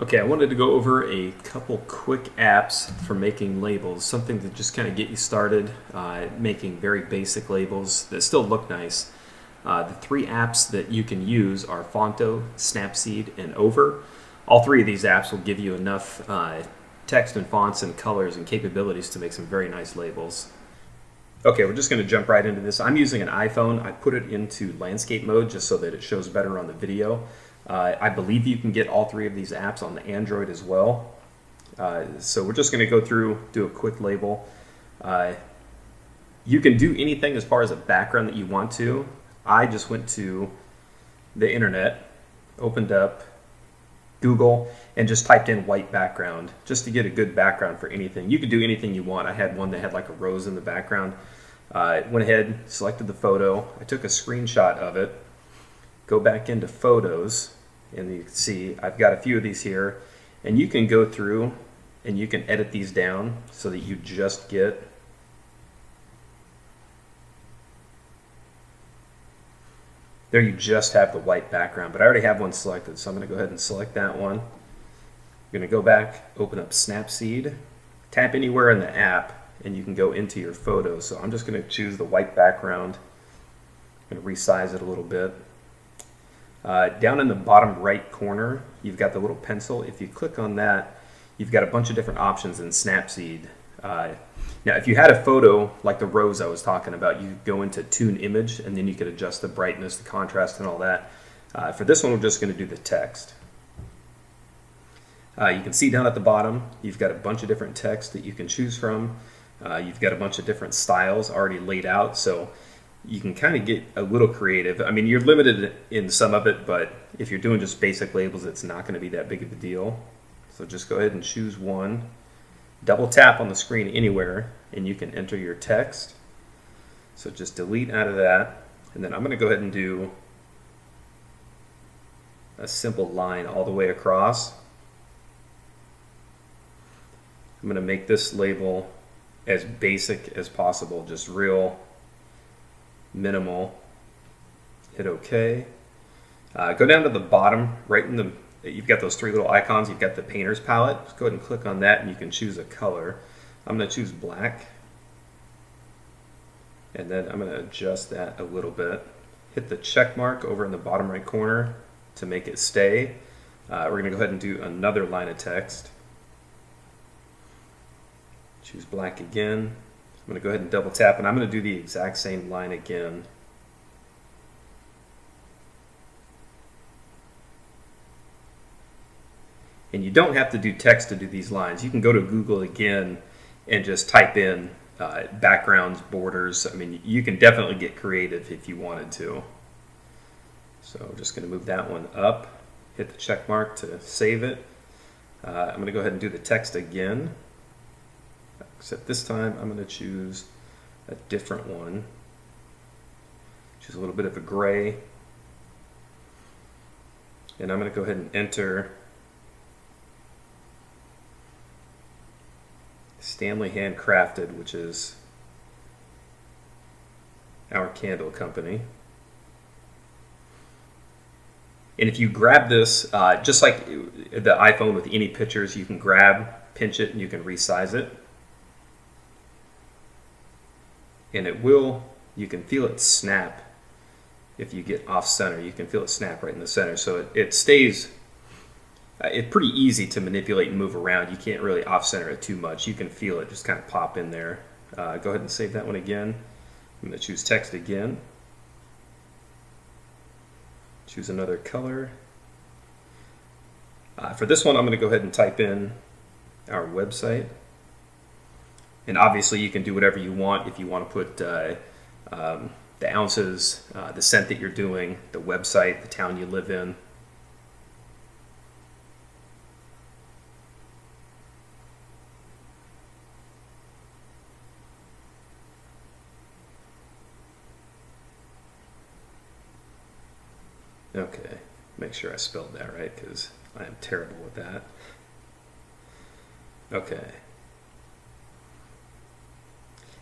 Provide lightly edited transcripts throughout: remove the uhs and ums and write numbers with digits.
Okay, I wanted to go over a couple quick apps for making labels, something to just kind of get you started making very basic labels that still look nice. The three apps that you can use are Phonto, Snapsee, and Over. All three of these apps will give you enough text and fonts and colors and capabilities to make some very nice labels. Okay, we're just going to jump right into this. I'm using an iPhone. I put it into landscape mode just so that it shows better on the video. I believe you can get all three of these apps on the Android as well. So we're just going to go through, do a quick label. You can do anything as far as a background that you want to. I just went to the internet, opened up Google, and just typed in white background just to get a good background for anything. You could do anything you want. I had one that had like a rose in the background. Went ahead, selected the photo. I took a screenshot of it. Go back into photos, and you can see I've got a few of these here, and you can go through and you can edit these down so that you just get there. You just have the white background, but I already have one selected, so I'm going to go ahead and select that one. I'm going to go back, open up Snapsee, tap anywhere in the app, and you can go into your photos. So I'm just going to choose the white background. I'm going to resize it a little bit. Down in the bottom right corner, you've got the little pencil. If you click on that, you've got a bunch of different options in Snapseed. Now, if you had a photo like the rose I was talking about, you could go into Tune Image, and then you could adjust the brightness, the contrast, and all that. For this one, we're just going to do the text. You can see down at the bottom, you've got a bunch of different text that you can choose from. You've got a bunch of different styles already laid out, so you can kind of get a little creative. I mean, you're limited in some of it, but if you're doing just basic labels, it's not going to be that big of a deal. So just go ahead and choose one. Double tap on the screen anywhere, and you can enter your text. So just delete out of that, and then I'm going to go ahead and do a simple line all the way across. I'm going to make this label as basic as possible, just real minimal. Hit OK. Go down to the bottom, right in the, you've got those three little icons. You've got the painter's palette. Just go ahead and click on that, and you can choose a color. I'm going to choose black, and then I'm going to adjust that a little bit. Hit the check mark over in the bottom right corner to make it stay. We're going to go ahead and do another line of text. Choose black again. I'm going to go ahead and double tap, and I'm going to do the exact same line again. And you don't have to do text to do these lines. You can go to Google again and just type in backgrounds, borders. I mean, you can definitely get creative if you wanted to. So I'm just going to move that one up, hit the check mark to save it. I'm going to go ahead and do the text again. Except this time I'm going to choose a different one. Choose a little bit of a gray. And I'm going to go ahead and enter Stanley Handcrafted, which is our candle company. And if you grab this, just like the iPhone with any pictures, you can grab, pinch it, and you can resize it. And it will, you can feel it snap if you get off center. You can feel it snap right in the center. So it stays, it's pretty easy to manipulate and move around. You can't really off center it too much. You can feel it just kind of pop in there. Go ahead and save that one again. I'm going to choose text again. Choose another color. For this one, I'm going to go ahead and type in our website. And obviously you can do whatever you want. If you want to put the ounces, the scent that you're doing, the website, the town you live in. Okay, make sure I spelled that right because I am terrible with that. Okay.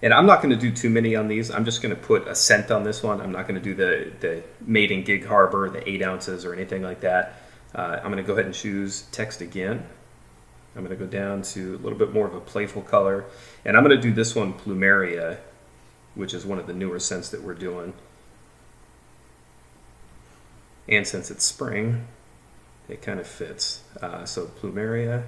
And I'm not going to do too many on these. I'm just going to put a scent on this one. I'm not going to do the made in Gig Harbor, the 8 ounces or anything like that. I'm going to go ahead and choose text again. I'm going to go down to a little bit more of a playful color, and I'm going to do this one Plumeria, which is one of the newer scents that we're doing. And since it's spring, it kind of fits. So Plumeria.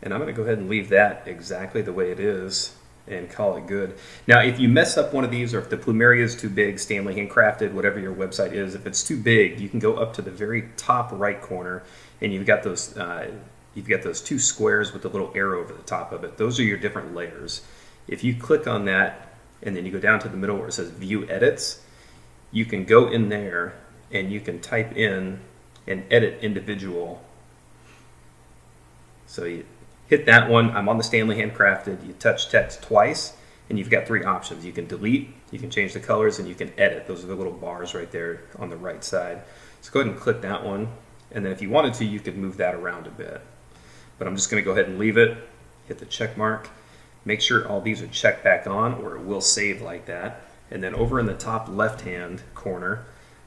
And I'm going to go ahead and leave that exactly the way it is and call it good. Now, if you mess up one of these, or if the Plumeria is too big, Stanley Handcrafted, whatever your website is, if it's too big, you can go up to the very top right corner, and you've got those two squares with the little arrow over the top of it. Those are your different layers. If you click on that, and then you go down to the middle where it says View Edits, you can go in there and you can type in and edit individual. So you hit that one. I'm on the Stanley Handcrafted. You touch text twice, and you've got three options. You can delete, you can change the colors, and you can edit. Those are the little bars right there on the right side. So go ahead and click that one, and then if you wanted to, you could move that around a bit. But I'm just going to go ahead and leave it, hit the check mark. Make sure all these are checked back on, or it will save like that. And then over in the top left-hand corner,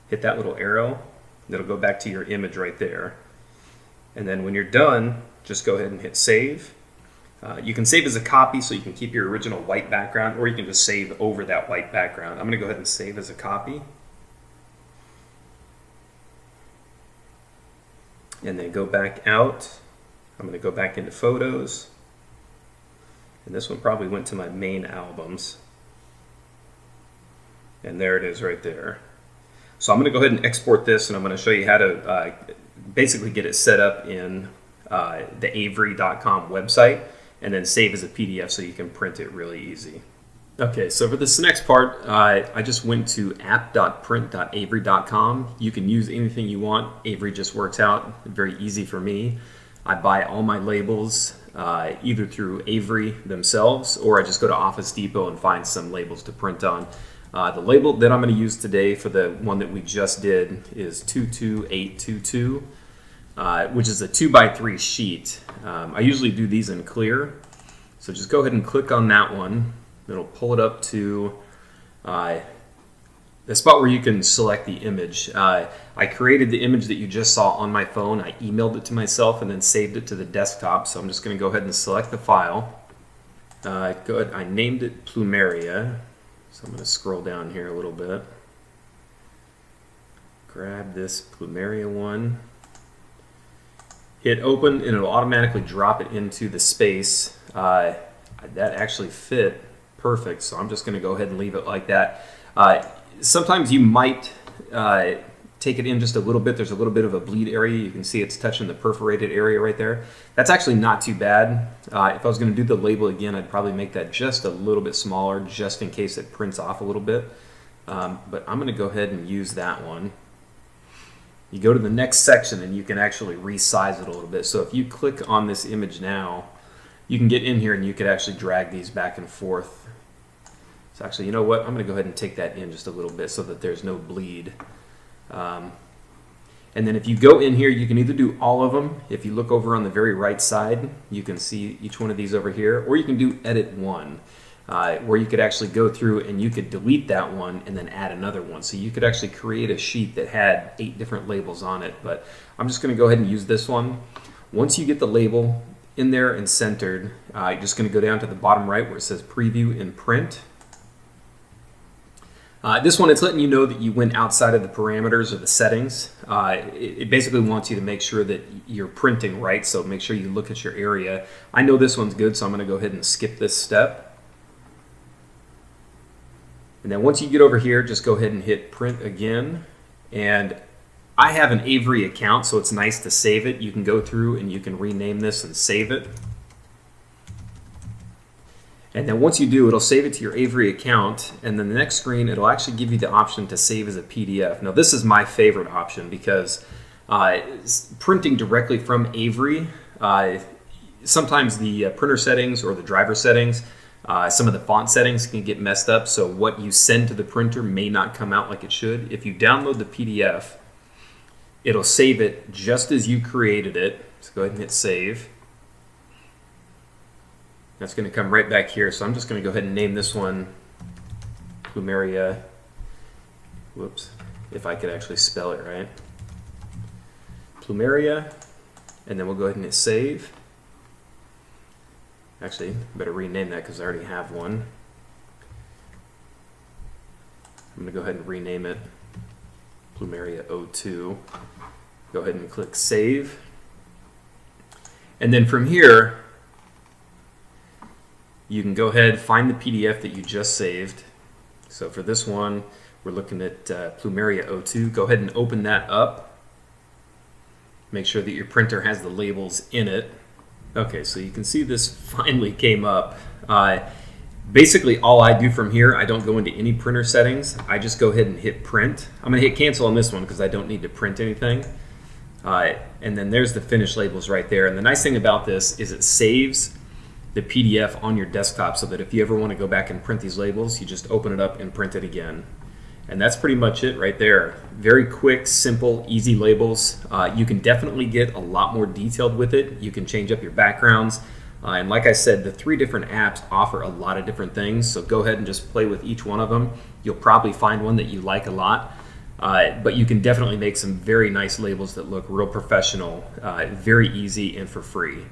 hit that little arrow. That'll go back to your image right there. And then when you're done, just go ahead and hit save. You can save as a copy, so you can keep your original white background, or you can just save over that white background. I'm going to go ahead and save as a copy. And then go back out. I'm going to go back into photos. And this one probably went to my main albums. And there it is right there. So I'm going to go ahead and export this, and I'm going to show you how to basically get it set up in the Avery.com website, and then save as a PDF so you can print it really easy. Okay, so for this next part, I just went to app.print.avery.com. You can use anything you want. Avery just works out very easy for me. I buy all my labels either through Avery themselves, or I just go to Office Depot and find some labels to print on. The label that I'm going to use today for the one that we just did is 22822, which is a 2x3 sheet. I usually do these in clear, so just go ahead and click on that one. It'll pull it up to the spot where you can select the image. I created the image that you just saw on my phone. I emailed it to myself and then saved it to the desktop, so I'm just going to go ahead and select the file. Good. I named it Plumeria. So I'm going to scroll down here a little bit. Grab this Plumeria one. Hit open, and it'll automatically drop it into the space. That actually fit perfect, so I'm just going to go ahead and leave it like that. Sometimes you might take it in just a little bit. There's a little bit of a bleed area. You can see it's touching the perforated area right there. That's actually not too bad. If I was going to do the label again, I'd probably make that just a little bit smaller, just in case it prints off a little bit. But I'm going to go ahead and use that one. You go to the next section, and you can actually resize it a little bit. So if you click on this image now, you can get in here, and you could actually drag these back and forth. So actually, you know what? I'm going to go ahead and take that in just a little bit so that there's no bleed. And then if you go in here, you can either do all of them. If you look over on the very right side, you can see each one of these over here, or you can do edit one, where you could actually go through and you could delete that one and then add another one. So you could actually create a sheet that had 8 different labels on it, but I'm just going to go ahead and use this one. Once you get the label in there and centered, you're just going to go down to the bottom right where it says preview and print. This one, it's letting you know that you went outside of the parameters or the settings. It basically wants you to make sure that you're printing right, so make sure you look at your area. I know this one's good, so I'm going to go ahead and skip this step. And then once you get over here, just go ahead and hit print again. And I have an Avery account, so it's nice to save it. You can go through and you can rename this and save it. And then once you do, it'll save it to your Avery account, and then the next screen, it'll actually give you the option to save as a PDF. Now this is my favorite option because printing directly from Avery, sometimes the printer settings or the driver settings, some of the font settings can get messed up, so what you send to the printer may not come out like it should. If you download the PDF, it'll save it just as you created it. So go ahead and hit save. That's going to come right back here, so I'm just going to go ahead and name this one Plumeria. Whoops. if I could actually spell it right. Plumeria, and then we'll go ahead and hit save. Actually, better rename that because I already have one. I'm going to go ahead and rename it Plumeria 02. Go ahead and click save. And then from here, you can go ahead, find the PDF that you just saved. So for this one, we're looking at Plumeria 02. Go ahead and open that up. Make sure that your printer has the labels in it. Okay, so you can see this finally came up. Basically, all I do from here, I don't go into any printer settings. I just go ahead and hit print. I'm going to hit cancel on this one because I don't need to print anything. And then there's the finished labels right there. And the nice thing about this is it saves the PDF on your desktop so that if you ever want to go back and print these labels, you just open it up and print it again. And that's pretty much it right there. Very quick, simple, easy labels. You can definitely get a lot more detailed with it. You can change up your backgrounds. And like I said, the 3 different apps offer a lot of different things. So go ahead and just play with each one of them. You'll probably find one that you like a lot. But you can definitely make some very nice labels that look real professional, very easy, and for free.